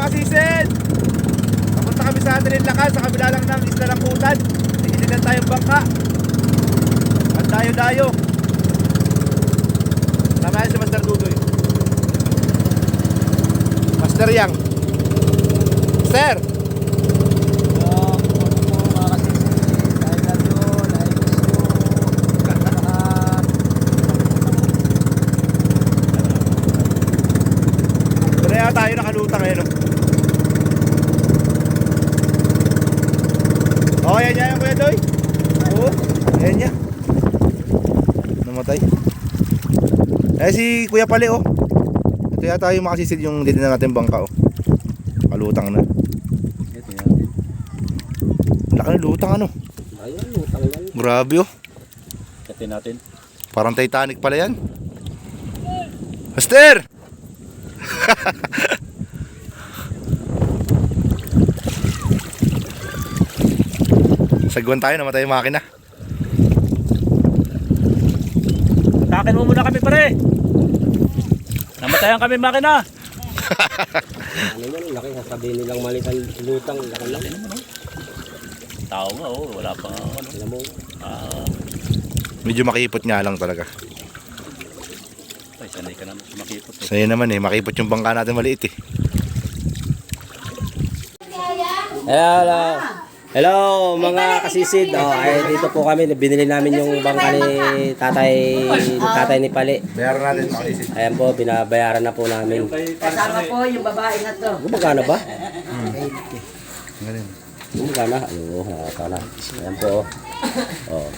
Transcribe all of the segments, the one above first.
mga sisid. Napunta kami sa Trinlacan, sa kabila lang ng isla ng Kutan. Tinitigan tayong bangka. Ang dayo-dayo. Tama yan si Master Dudoy. Master Yang. Master! Tayo nakalutang ngayon. Oh, yan yan yung Kuya Doy. Oo, yan yan. Namatay. Si Kuya Pali oh. Ito yata yung makasisid yung dito na natin bangka oh. Kalutang na. Ito yan. Laki na lutang ano. Ayun, lutang yan. Grabe oh. Katin natin. Parang Titanic pala yan. Master! Sagwan tayo, namatay yung makina. Atakin mo muna kami pare. Namatayan kami makina. Ano yan, laki sasabihin nilang maliit ang lutang, laki lang. Tao nga oh, wala pa ano. Alam mo, Medyo makipot nga lang talaga. Ay, sanay ka naman makipot eh. Sa'yo naman makipot yung bangka natin maliit eh. hello. Hello mga kasisid. Dito po kami, binili namin yung bangka ni tatay ni Pali. Bayaran natin makasisid. Ayan po, binabayaran na po namin. Kasama po yung babae na to. Magkano ba? Ganun. Magkano? Magkano? Ayan po. Oh.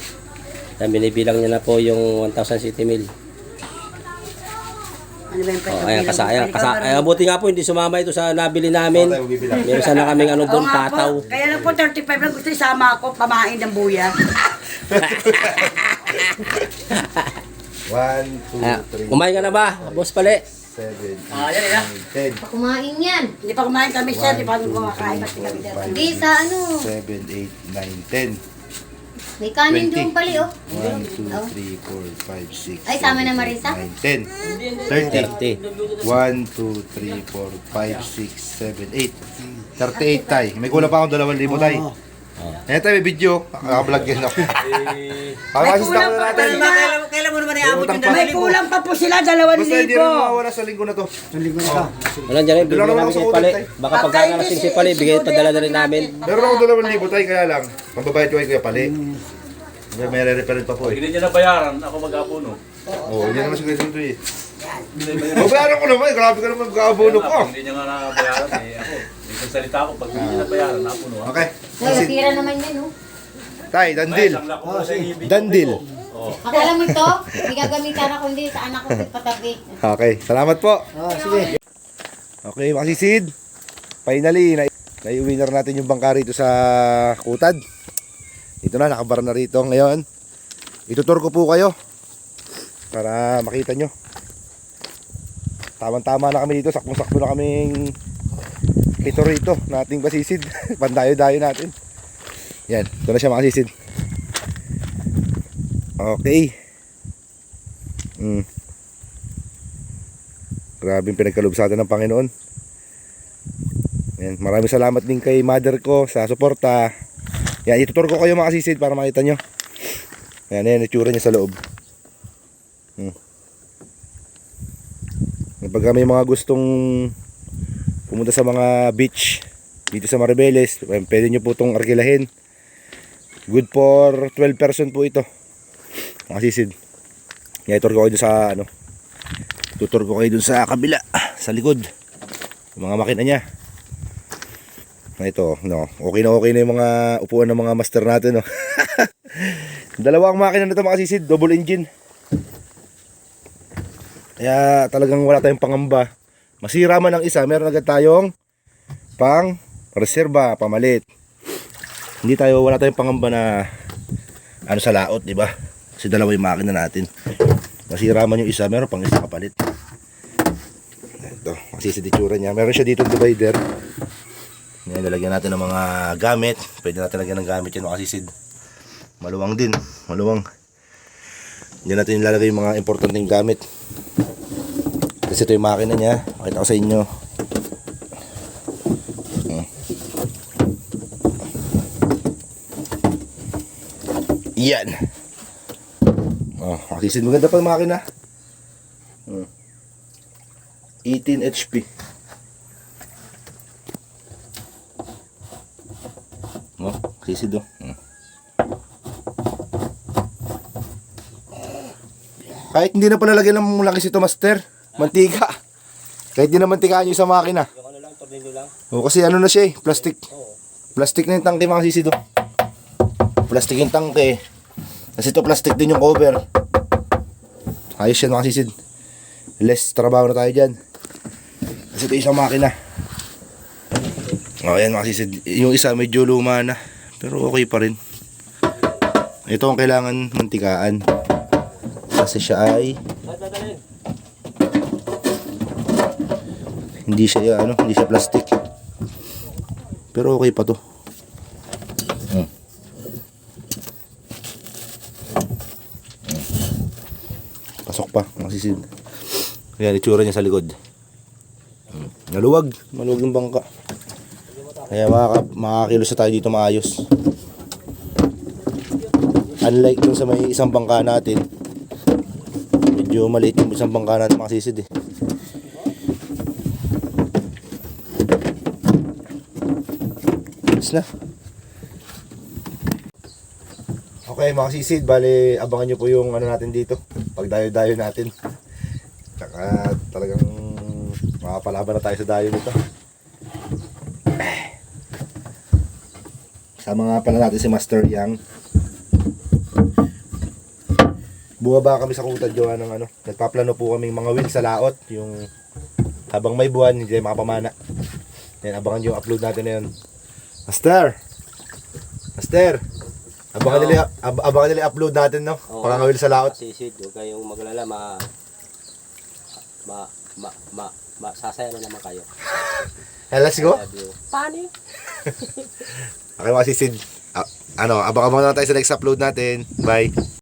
Ayan, binibilang niya na po yung 1,000 city mil. Ano ba yung Ayan, buti nga po hindi sumama ito sa nabili namin. Meron sana kaming ano doon, pataw. Kaya lang po 35 lang gusto isama ako pamain ng buya. 1, 2, 3, Kumain ka na ba, Boss Pali? 7, 8, 9, 10. Kumain yan. Hindi pa kumain kami sir, di pa kumakain pati kami dito. Hindi sa ano. 7, 8, 9, 10. May kanin 20. doon pali oh. 1, 2, 3, 4, 5, 6, Ay, sama na Marisa? 9, 10. 30. 1, 2, 3, 4, 5, 6, 7, 8. 38 tay. May kulang pa akong 2,000 tay. Eto may video. Nakablog yan ako. Pag-assist ako na natin. Kailan mo naman iabot yung May kulang pa po sila, 2,000. Basta hindi rin mawawala sa linggo na to. Wala dyan, bigyan Dalawa namin sa kay ulit, Pali. tay. Baka pagkakalasing si Pali, bigay padala na rin namin. Meron ako 2,000 tay kaya lang. Pambabayad ko kay Kuya Pali. May re-referent pa po eh. Hindi niya nabayaran, ako mag-apuno. Oo, hindi naman siguro dito eh. Mabayaran ko naman, grabe ka naman mag-aabono ko. Hindi niya nga nabayaran eh. Ako, hindi ko salita ako. Pag hindi niya nabayaran, napuno. Okay. Ay, tira naman yan oh. Tay, dandil. Dandil. Akala mo ito? Hindi gagamitan ako hindi sa anak ko patabi. Okay, salamat po. Sige. Okay, makasisid. Finally, naiuwi na natin yung bangka rito sa Kutad. Ito na, nakabar na rito ngayon. Itutur ko po kayo para makita nyo. Tamang-tama na kami dito. Sakmong-sakmo na kaming ito rito na ating basisid. Pandayo-dayo natin. Yan, ito na siya makasisid. Okay. Grabe yung pinagkalubsatan ng Panginoon. Yan, maraming salamat din kay mother ko sa suporta. Yan, itutur ko kayo makasisid para makita nyo. Yan, yan, itsura niya sa loob. Kapag may mga gustong pumunta sa mga beach dito sa Maribeles, pwede nyo po itong arkilahin. Good for 12 person po ito. Makasisid. Yan, itutur ko kayo dun sa ano. Tutur ko kayo dun sa kabila, sa likod. Yung mga makina niya. Ito, no, okay na yung mga upuan ng mga master natin, no. Dalawang makina na ito makasisid, double engine. Kaya talagang wala tayong pangamba. Masira man ang isa, meron agad tayong pang reserba, pamalit. Wala tayong pangamba na ano sa laot, di ba? Kasi dalawa yung makina natin. Masira man yung isa, meron pang isa kapalit. Ito, makasisid itsura niya. Meron siya dito divider. Yan, lalagyan natin ng mga gamit. Pwede natin lagyan ng gamit yan makasisid. Maluwang din, maluwang. Diyan natin ilalagay yung mga importanteng gamit. Kasi ito yung makina niya. Pakita ko sa inyo. Yan. Oh, makasisid. Maganda pa yung makina. 18 HP. Oh, makasisid oh. Kahit hindi na pala lagyan ng langis ito, master. Mantika. Kahit hindi na mantikaan nyo sa makina. Yung ano lang, tornilyo lang. O kasi ano na siya eh, plastic. Plastic na yung tangke mga sisido. Plastic yung tangke. Kasi ito plastic din yung cover. Ayos yan mga sisid. Less trabaho na tayo dyan. Kasi ito isang makina. O yan mga sisid. Yung isa medyo luma na. Pero okay pa rin. Ito ang kailangan mantikaan. Kasi siya ay hindi siya hindi siya plastic. Pero okay pa to. Pasok pa, masisid. Ayan, itsura niya sa likod. Maluwag yung bangka. Kaya makakilos na tayo dito maayos. Unlike dun sa may isang bangka natin, medyo maliit yung isang bangka natin makasisid eh. Na. Okay mga sisid, bali abangan nyo po yung ano natin dito, pagdayo-dayo natin. Saka talagang makapalaban na tayo sa dayo nito. Sama nga pala natin si Master Yang. Bumaba kami sa Kutad Jowa ng nagpaplano po kaming mga wheel sa laot, yung habang may buwan hindi tayo makapamana. Yan, abangan nyo yung upload natin na yun. Master, abangan nila upload natin, no? Oo. Pangangawil sa laot. Kasisid, huwag kayong maglala, sasaya na naman kayo. Hey, let's go. Love you. Paano? Okay mga sisid, abang-abang na tayo sa next upload natin. Bye.